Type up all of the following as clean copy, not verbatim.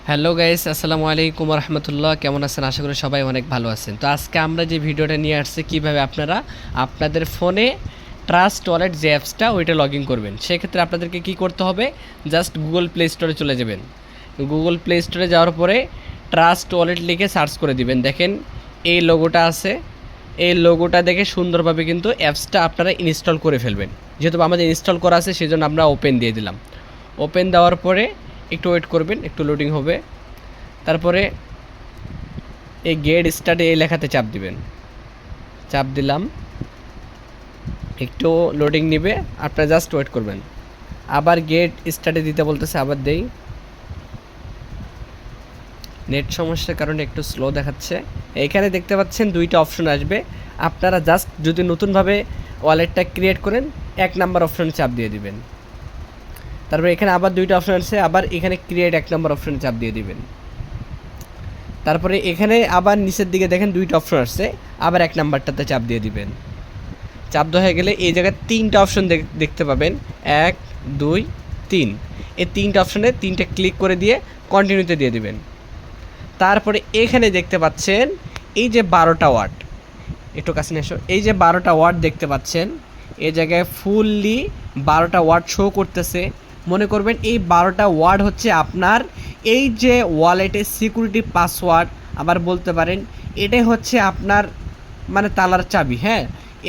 Hello guys, আসসালামু আলাইকুম রহমতুল্লাহ। কেমন আছেন? আশা করি সবাই অনেক ভালো আছেন। তো আজকে আমরা যে ভিডিওটা নিয়ে আসছি কীভাবে আপনারা আপনাদের ফোনে ট্রাস্ট ওয়ালেট যে অ্যাপসটা ওইটা লগ ইন করবেন। সেক্ষেত্রে আপনাদেরকে কি করতে হবে, জাস্ট গুগল প্লে স্টোরে চলে যাবেন। গুগল প্লে স্টোরে যাওয়ার পরে ট্রাস্ট ওয়ালেট লিখে সার্চ করে দিবেন। দেখেন এই লোগোটা আছে, এই লোগোটা দেখে সুন্দরভাবে কিন্তু অ্যাপসটা আপনারা ইনস্টল করে ফেলবেন। যেহেতু আমাদের ইনস্টল করা আছে সেজন্য আমরা ওপেন দিয়ে দিলাম। ওপেন দেওয়ার পরে একটু ওয়েট করবেন, একটু লোডিং হবে। তারপরে এই গেট স্টার্টে এই লেখাতে চাপ দিবেন। চাপ দিলাম, একটু লোডিং নিবে, আপনারা জাস্ট ওয়েট করবেন। আবার গেট স্টার্টে দিতে বলতেছে, আবার দেই। নেট সমস্যার কারণে একটু স্লো দেখাচ্ছে। এখানে দেখতে পাচ্ছেন দুইটা অপশন আসবে। আপনারা জাস্ট যদি নতুনভাবে ওয়ালেটটা ক্রিয়েট করেন, 1 নাম্বার অপশনে চাপ দিয়ে দিবেন। তারপরে এখানে আবার দুইটা অপশন আছে, আবার এখানে ক্রিয়েট 1 নাম্বার অপশনে চাপ দিয়ে দিবেন। তারপরে এখানে আবার নিচের দিকে দেখেন দুইটা অপশন আসছে, আবার 1 নাম্বারটাতে চাপ দিয়ে দিবেন। চাপ দেওয়া হয়ে গেলে এই জায়গায় 3টা অপশন দেখতে পাবেন, 1 2 3। এই 3টা অপশনে 3টে ক্লিক করে দিয়ে কন্টিনিউতে দিয়ে দিবেন। তারপরে এখানে দেখতে পাচ্ছেন এই যে 12টা ওয়ার্ড, একটু কাছে নিয়ে এসো। এই যে 12টা ওয়ার্ড দেখতে পাচ্ছেন, এই জায়গায় ফুললি 12টা ওয়ার্ড শো করতেছে। মনে করবেন এই 12টা ওয়ার্ড হচ্ছে আপনার এই যে ওয়ালেটের সিকিউরিটি পাসওয়ার্ড, আবার বলতে পারেন এটাই হচ্ছে আপনার মানে তালার চাবি। হ্যাঁ,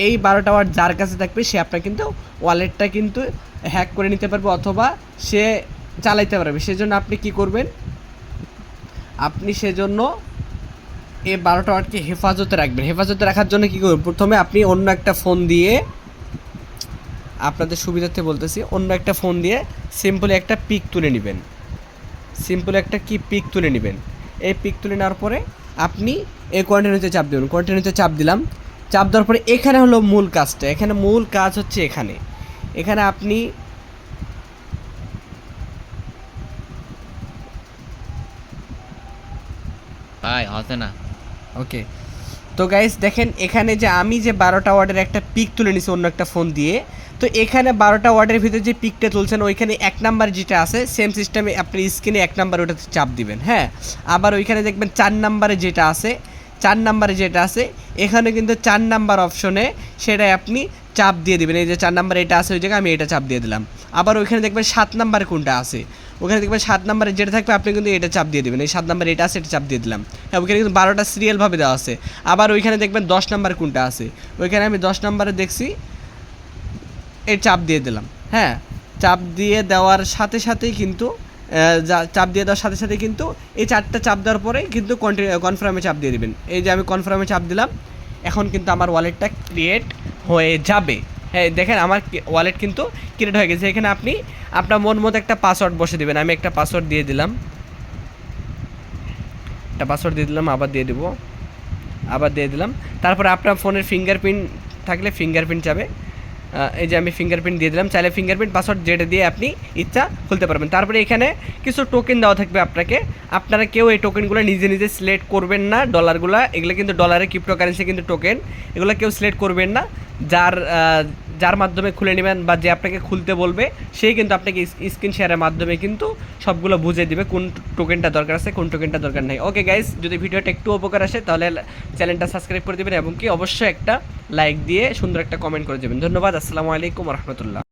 এই 12টা ওয়ার্ড যার কাছে থাকবে সে আপনার কিন্তু ওয়ালেটটা কিন্তু হ্যাক করে নিতে পারবে অথবা সে চালাইতে পারবে। সেজন্য আপনি কি করবেন, আপনি সেজন্য এই 12টা ওয়ার্ডকে হেফাজতে রাখবেন। হেফাজতে রাখার জন্য কী করবেন, প্রথমে আপনি অন্য একটা ফোন দিয়ে, আপনাদের সুবিধার্থে বলতেছি, অন্য একটা ফোন দিয়ে সিম্পলি একটা পিক তুলে নেবেন। সিম্পলি একটা পিক তুলে নেবেন। এই পিক তুলে নেওয়ার পরে আপনি এই কন্টিনিউতে চাপ দেবেন। কন্টিনিউতে চাপ দিলাম। চাপ দেওয়ার পরে এখানে হলো মূল কাজটা। এখানে মূল কাজ হচ্ছে এখানে আপনি ভাই হসে না। ওকে। তো গাইস দেখেন এখানে যে আমি যে 12টা ওয়ার্ডের একটা পিক তুলে নিছি অন্য একটা ফোন দিয়ে। তো এখানে 12টা ওয়ার্ডের ভিতরে যে পিকটা তুলছেন ওইখানে 1 নাম্বার যেটা আছে সেম সিস্টেমে আপনি স্ক্রিনে 1 নাম্বার ওটাতে চাপ দিবেন। হ্যাঁ, আবার ওইখানে দেখবেন 4 নাম্বারে যেটা আছে, 4 নাম্বারে যেটা আছে এখানে কিন্তু 4 নাম্বার অপশনে সেটাই আপনি চাপ দিয়ে দিবেন। এই যে 4 নাম্বার এটা আছে ওই জায়গায় আমি এটা চাপ দিয়ে দিলাম। আবার ওইখানে দেখবেন 7 নাম্বারে কোনটা আছে, ওখানে দেখবেন 7 নাম্বারে যেটা থাকবে আপনি কিন্তু এটা চাপ দিয়ে দেবেন। এই 7 নাম্বার এটা আছে এটা চাপ দিয়ে দিলাম। হ্যাঁ, ওইখানে কিন্তু 12টা সিরিয়ালভাবে দেওয়া আছে। আবার ওইখানে দেখবেন 10 নাম্বার কোনটা আছে, ওইখানে আমি 10 নাম্বারে দেখছি এই চাপ দিয়ে দিলাম। হ্যাঁ, চাপ দিয়ে দেওয়ার সাথে সাথেই কিন্তু চাপ দিয়ে দেওয়ার সাথে সাথে কিন্তু এই 4টা চাপ দেওয়ার পরে কিন্তু কনফার্মে চাপ দিয়ে দেবেন। এই যে আমি কনফার্মে চাপ দিলাম, এখন কিন্তু আমার ওয়ালেটটা ক্রিয়েট হয়ে যাবে। হ্যাঁ দেখেন আমার ওয়ালেট কিন্তু ক্রিয়েট হয়ে গেছে। এখানে আপনি আপনার মন মতো একটা পাসওয়ার্ড বসে দেবেন। আমি একটা পাসওয়ার্ড দিয়ে দিলাম, আবার দিয়ে দেবো, আবার দিয়ে দিলাম। তারপরে আপনার ফোনের ফিঙ্গারপ্রিন্ট থাকলে ফিঙ্গারপ্রিন্ট যাবে। এই যে আমি ফিঙ্গারপ্রিন্ট দিয়ে দিলাম। চাইলে ফিঙ্গারপ্রিন্ট পাসওয়ার্ড যেটা দিয়ে আপনি ইচ্ছা খুলতে পারবেন। তারপরে এখানে কিছু টোকেন দেওয়া থাকবে আপনাকে। আপনারা কেউ এই টোকেনগুলো নিজে নিজে সিলেক্ট করবেন না। ডলারগুলো এগুলো কিন্তু ডলারের ক্রিপ্টোকারেন্সি কিন্তু টোকেন, এগুলো কেউ সিলেক্ট করবেন না। যার মাধ্যমে খুলে নেবেন বা যে আপনাকে খুলতে বলবে সেই কিন্তু আপনাকে স্ক্রিন শেয়ারের মাধ্যমে কিন্তু সবগুলো বুঝিয়ে দিবে কোন টোকেনটা দরকার আছে কোন টোকেনটা দরকার নেই। ওকে গাইস, যদি ভিডিওটা একটু উপকার আসে তাহলে চ্যানেলটা সাবস্ক্রাইব করে দেবেন এবং কি অবশ্যই একটা লাইক দিয়ে সুন্দর একটা কমেন্ট করে দেবেন। ধন্যবাদ। আসসালামু আলাইকুম রহমতুল্লাহ।